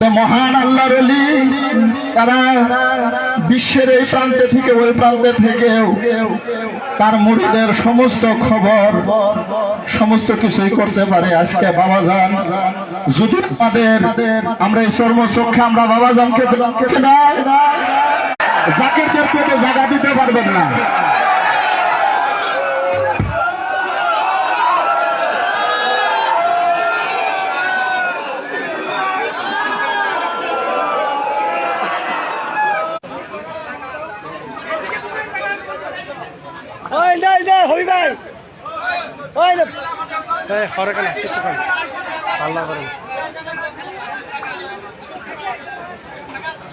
মহান আল্লাহর ওলি তারা বিশ্বের এই প্রান্তে থেকে ওই প্রান্তে থেকেও তার মুরিদের সমস্ত খবর সমস্ত কিছুই করতে পারে। আজকে বাবাজান যদি আমরা এই চর্মচক্ষে আমরা বাবাজানকে দেখছি না, জাকিরদেরকে তো জায়গা দিতে পারবেন না।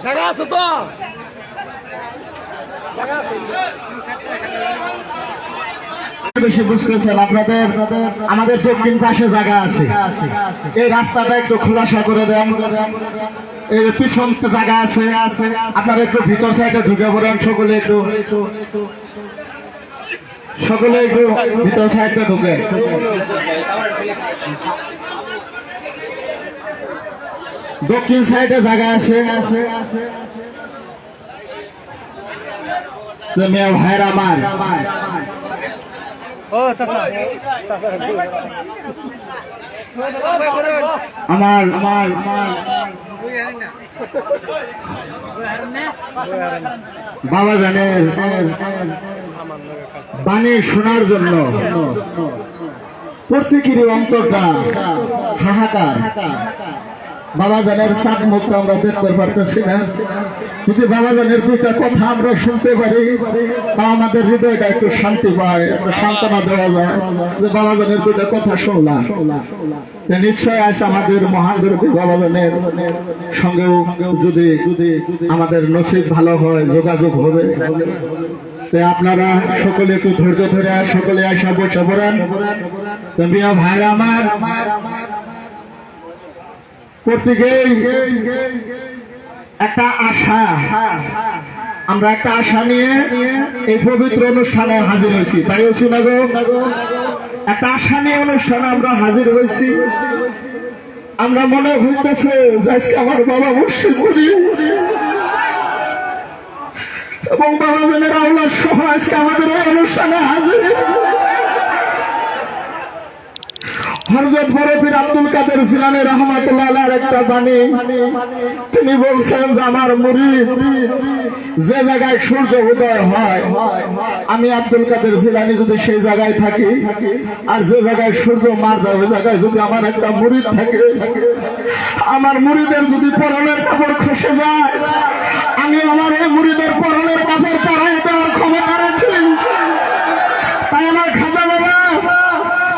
জায়গা আছে তো, বেশি বুঝতেছেন আপনাদের আমাদের দক্ষিণ পাশে জায়গা আছে, এই রাস্তাটা একটু খোলাসা করে দেন। এই পিছন জায়গা আছে, আপনারা একটু ভিতর সাইডে ঢুকে পড়েন। সকলে একটু ভিতর সাইডে ঢুকে। দক্ষিণ সাইডে জায়গা আছে, মেয়ে ভাইয়ের আমার বাবাজানের বাণী শোনার জন্য প্রত্যেকেরই অন্তরটা হাহাকার। বাবাজানের চাঁদ মুখ আমরা দেখতে পারতেছি না, যদি বাবাজানের দুইটা কথা আমরা শুনতে পারি তা আমাদের হৃদয়টা একটু শান্তি পায়, একটা সান্ত্বনা দেওয়া যায় যে বাবাজানের দুইটা কথা শুনলাম। নিশ্চয় আছে আমাদের মহান দরদি বাবাজানের সঙ্গেও যদি আমাদের নসিব ভালো হয় যোগাযোগ হবে। আপনারা সকলে একটু ধৈর্য ধরে সকলে আসা বসে পড়েন। মিয়া ভাইরা আমার প্রত্যেকেই একটা আশা, আমরা একটা আশা নিয়ে এই পবিত্র অনুষ্ঠানে হাজির হয়েছি, তাই হয়েছি না গো? একটা আশা নিয়ে অনুষ্ঠানে আমরা হাজির হয়েছি। আমরা মনে হইতেছে যে আজকে আমার বাবা মুর্শিদ মুড়ি এবং বাবাজানের আওলাদ সহ আজকে আমাদের এই অনুষ্ঠানে হাজির। হযরত বড় পীর আব্দুল কাদের জিলানী রাহমাতুল্লাহ আলাইহির একটা বাণী, তিনি বলছেন যে আমার মুরিদ যে জায়গায় সূর্য উদয় হয়, আমি আব্দুল কাদের জিলানী যদি সেই জায়গায় থাকি, আর যে জায়গায় সূর্য মার যায় ওই জায়গায় যদি আমার একটা মুরিদ থাকে, আমার মুরিদের যদি পরনের কাপড় খসে যায়, আমি আমার এই মুরিদের পরনের কাপড় পরাই দেওয়ার ক্ষমতা রাখি। তাই আমার খাজা বাবা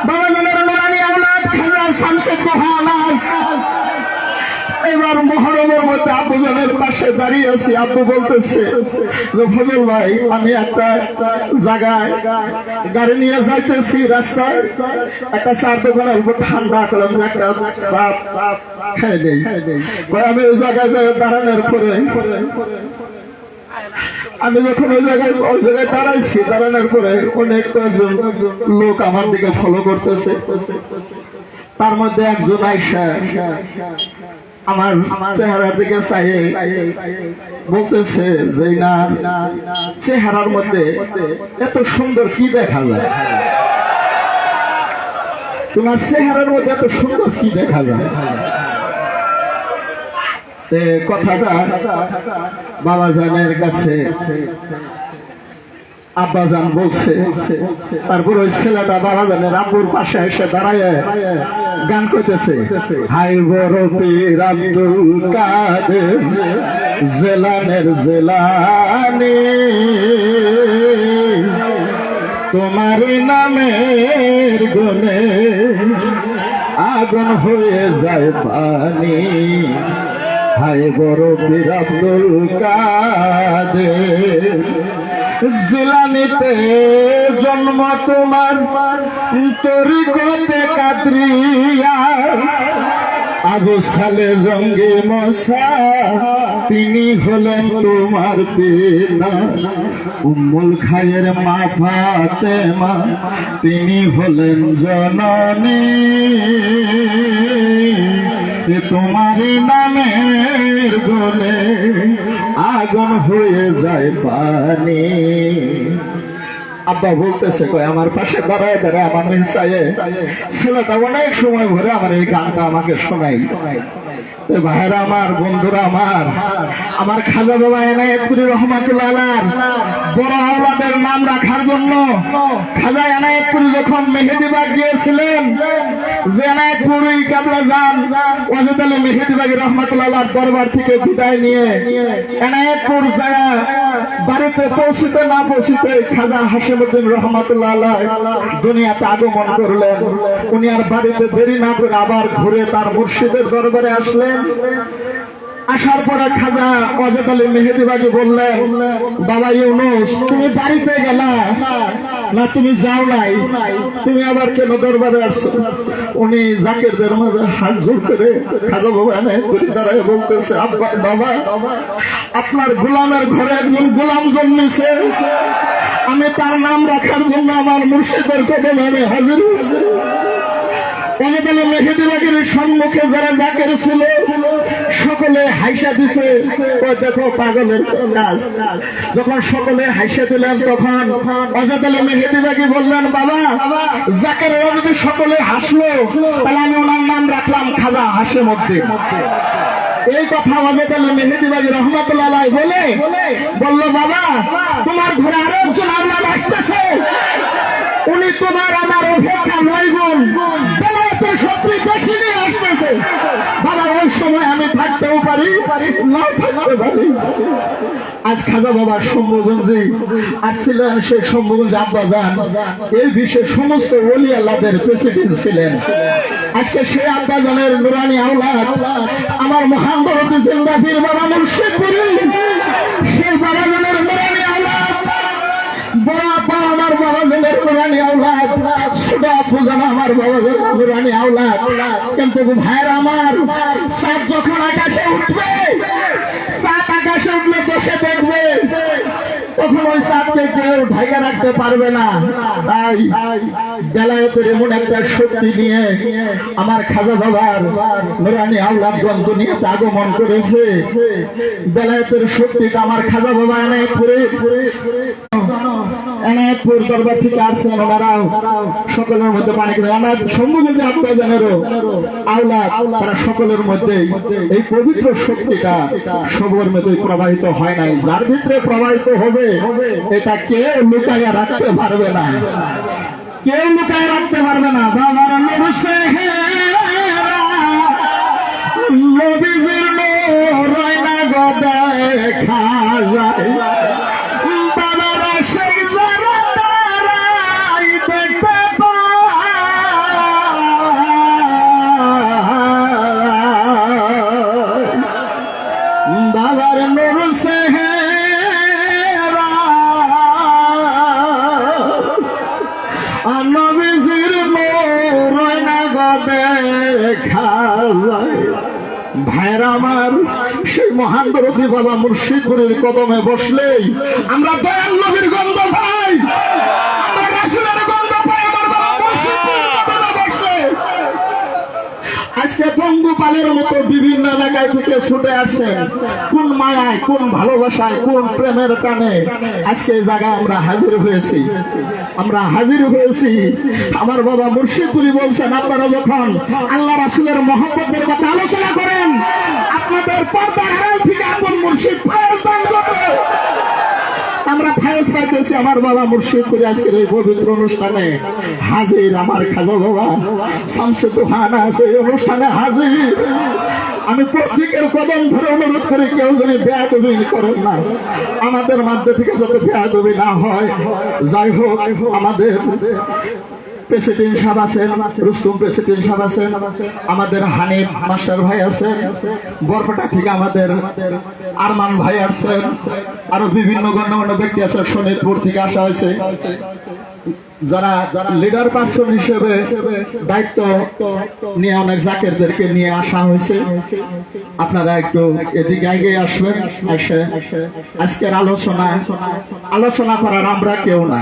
বাবাজানের নুরানি আওলাদ খাজা শামসুদ দোহা আলাস এবার মুহররমের মধ্যে আব্বুজানের পাশে দাঁড়িয়ে আছি। আব্বু বলতেছে যে ফজল ভাই, আমি একটা জায়গায় গাড়ি নিয়ে যাইতেছি, রাস্তায় একটা চার দোকানের উপর ঠান্ডা করলাম যে একটা চাপ খাই নেই। আমি ওই জায়গায় দাঁড়ানোর পরে আমি যখন ওই জায়গায় দাঁড়াইছি, দাঁড়ানোর পরে অনেক কয়েকজন লোক আমার দিকে ফলো করতেছে। তার মধ্যে একজন আইসা আমার চেহারার দিকে চাই বলতেছে যে না, চেহারার মধ্যে এত সুন্দর কি দেখা যায়, তোমার চেহারার মধ্যে এত সুন্দর কি দেখা যায়। কথাটা বাবাজানের কাছে আব্বাজান বলছে। তারপর ওই ছেলেটা বাবাজানের আব্বুর পাশে এসে দাঁড়ায় গান করতেছে, হাই বড় পীর আব্দুল কাদের জিলানের জিলানী, তোমার নামের গুণে আগুন হয়ে যায় পানি। হাই বড় পীর আব্দুল কাদের জিলানীতে জন্ম তোমার, তরিকতে কাদরিয়া, আবু সালে জঙ্গি মশা তিনি হলেন তোমার পিতা, উম্মুল খায়ের মা ফাতেমা তিনি হলেন জননী। যে তোমার নামের গলে আগুন হয়ে যায় পানি। আব্বা বলতেছে কই আমার পাশে দাঁড়ায় দাঁড়ায় আমার মিসায়ে ছেলেটা অনেক সময় ভরে আমার এই গানটা আমাকে শোনাই। ভাইরা আমার, বন্ধুরা আমার খাজা বাবা এনায়েতপুরি রহমাতুল্লাহ আলাইহি বড় আওলাদের নাম রাখার জন্য খাজা এনায়েতপুরি যখন মেহেদিবাগ গিয়েছিলেন, যে এনায়েতপুরি কাবলা যান ওয়াজেদ আলী মেহেদিবাগী রহমাতুল্লাহ আলাইহির দরবার থেকে বিদায় নিয়ে এনায়েতপুর যায় বাড়িতে পৌঁছিতে না পৌঁছিতে খাজা হাশিমউদ্দিন রহমাতুল্লাহ আলাইহি দুনিয়াতে আগমন করলেন। উনি আর বাড়িতে দেরি না করে আবার ঘুরে তার মুর্শিদের দরবারে আসলেন। আসার পরে খাজা ওয়াজেদ আলী মেহেদিবাগী বললেন, বাবা ইউনুস তুমি বাড়িতে গেলা না, তুমি যাও নাই, তুমি আবার কেন দরবারে আসছো? উনি জাকিরদের মাঝে হাত জোর করে খাজা বাবা এনায়েতপুরি দাঁড়ায় বলতেছে, আব্বা বাবা আপনার গোলামের ঘরে একজন গোলাম জন্মেছে, আমি তার নাম রাখার জন্য আমার মুর্শিদের কদমে আমি হাজির হয়েছি। ওয়াজেদ আলী মেহেদিবাগীর সম্মুখে যারা জাকির ছিল সকলে হাইসা দিছে, ও দেখো পাগলের কাজ। যখন সকলে হাইসা দিলেন তখন ওয়াজেদ আলী মেহেদিবাগী বললেন, বাবা জাকিররা যদি সকলে হাসলো তাহলে আমি ওনার নাম রাখলাম খাজা হাশিমউদ্দিন। এই কথা ওয়াজেদ আলী মেহেদিবাগী রহমাতুল্লাহ আলাইহি বলল, বাবা তোমার ঘরে আরো একজন আওলাদ আসতেছে, উনি তোমার আমার অপেক্ষা 9 গুণ বেলায়েতের শক্তি বেশি নিয়ে আসতেছে। বাবা ওই সময় আমি থাকতেও পারি নাও থাকতে পারি। আজ খাজা বাবা শম্ভুগঞ্জে আসছিলেন, সেই শম্ভুগঞ্জ আব্বা যান এই বিশ্বের সমস্ত ওলি আল্লাহদের প্রেসিডেন্ট ছিলেন। আজকে সেই আব্বা জানের নুরানি আওলাদ আমার মহান দরদি জিন্দা পীর বাবা মুর্শিদপুরি, সেই বাবা জানের নুরানি আওলাদ বড় আপা আমার বাবা জানের নুরানি আওলাদ, ছোট আপু জান আমার বাবা জানের নুরানি আওলাদ। কিন্তু ভাইরা আমার, চাঁদ যখন আকাশে উঠবে, চাঁদ আকাশে উঠলে বসে দেখবে, তখন ওই চাঁদকে কেউ ঢাকা রাখতে পারবে না। তাই বেলায়েতের এমন একটা শক্তি নিয়ে আমার খাজা বাবার নুরানি আওলাদগণ দুনিয়াতে আগমন করেছে। বেলায়েতের শক্তিটা আমার খাজা বাবা এনায়েতপুর দরবার থেকে আসছেন, ওনারাও সকলের মধ্যে পানি সম্মুখে আত্মজনেরও আওলাদ, তারা সকলের মধ্যে এই পবিত্র শক্তিটা সবার মধ্যে প্রবাহিত হয় নাই। যার ভিতরে প্রবাহিত হবে এটা কেউ লুকাইয়া রাখতে পারবে না, কেউ লুকায় রাখতে পারবে না। বাবার নবীজির নূর রয়না গদা দেখা যায়, বাবারা সেই যারা তারাই দেখতে পায়, বাবার নূর সেহেরা নবীজির নূর রয়না গদা দেখা যায়। ভাইরা আমার, সেই মহান দরদি বাবা মুর্শিদপুরের কদমে বসলেই আমরা দয়াল নবীর গন্ধ পাই, আমরা রাসূলের গন্ধ পাই আমার বাবা মুর্শিদপুরের কদমে বসলে। আজকে পঙ্গুপালের মতো বিভিন্ন এলাকায় থেকে ছুটে আসছেন, কোন মায়ায়, কোন ভালোবাসায়, কোন প্রেমের টানে আজকে এই জায়গায় আমরা হাজির হয়েছি। আমার বাবা মুর্শিদপুরি বলছেন, আপনারা যখন আল্লাহ রাসূলের মহব্বতের কথা আলোচনা করেন, আপনাদের পর্দার আড়াল থেকে আপন মুর্শিদ ফায়েজ দান করবে। আমরা ফায়েজ পাইতেছি। আমার বাবা মুর্শিদপুরি আজকের এই পবিত্র অনুষ্ঠানে হাজির। আমার খাজা বাবা শামসে তুহানা আছে এই অনুষ্ঠানে হাজির। আমি প্রত্যেকের কদম ধরে অনুরোধ করি, কেউ যদি বেয়াদবি করেন না, আমাদের মধ্যে থেকে যাতে বেয়াদবি না হয়। যাই হোক, আমাদের প্রেসিডেন্ট সাহেব আছেন, রুস্তম প্রেসিডেন্ট সাহেব আছেন, আমাদের হানিফ মাস্টার ভাই আছেন, বরপেটা থেকে আমাদের আরমান ভাই আছেন, আরো বিভিন্ন গণ্যমান্য ব্যক্তি আছে, শোনিতপুর থেকে আসা হয়েছে। যারা লিডার পার্সন হিসেবে দায়িত্ব নিয়ে অনেক জাকিরদেরকে নিয়ে আসা হয়েছে, আপনারা একটু এদিকে এগিয়ে আসবেন। আজকের আলোচনা করার আমরা কেউ না,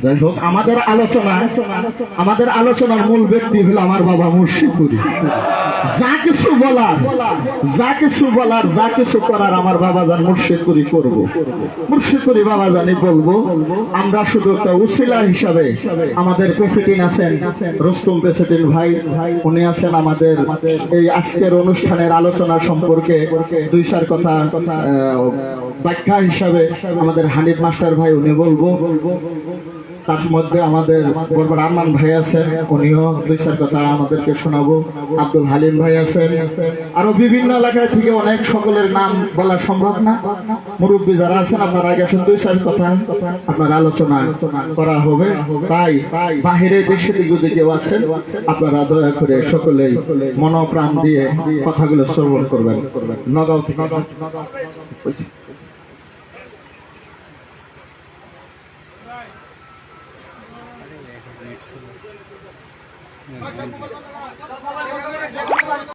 যাই হোক, আমাদের আলোচনার মূল ব্যক্তি হলো আমার বাবা মুর্শিদপুরি। যা কিছু বলার যা কিছু করার আমার বাবা জান মুর্শিদপুরি করব। মুর্শিদপুরি বাবা জানি বলবো। আমরা শুধু একটা উসিলা হিসাবে, আমাদের প্রেসিডেন্ট আছেন রুস্তম প্রেসিডেন্ট ভাই, উনি আছেন আমাদের এই আজকের অনুষ্ঠানের আলোচনা সম্পর্কে দুই চার কথা ব্যাখ্যা হিসাবে আমাদের হানিফ মাস্টার ভাই উনি বলবো। তার মধ্যে আমাদের বরবার আরমান ভাই আছেন, উনিও দুই চার কথা আমাদেরকে শোনাবো। আব্দুল হালিম ভাই আছেন, আরো বিভিন্ন এলাকায় থেকে অনেক, সকলের নাম বলা সম্ভব না। মুরব্বী যারা আছেন আপনারা আগে আসেন, দুই চার কথা আপনার আলোচনা করা হবে। তাই বাহিরে দেশে দিকে কেউ আছেন, আপনারা দয়া করে সকলেই মনোপ্রাণ দিয়ে কথাগুলো শ্রবণ করবেন। নগাঁও থেকে Right.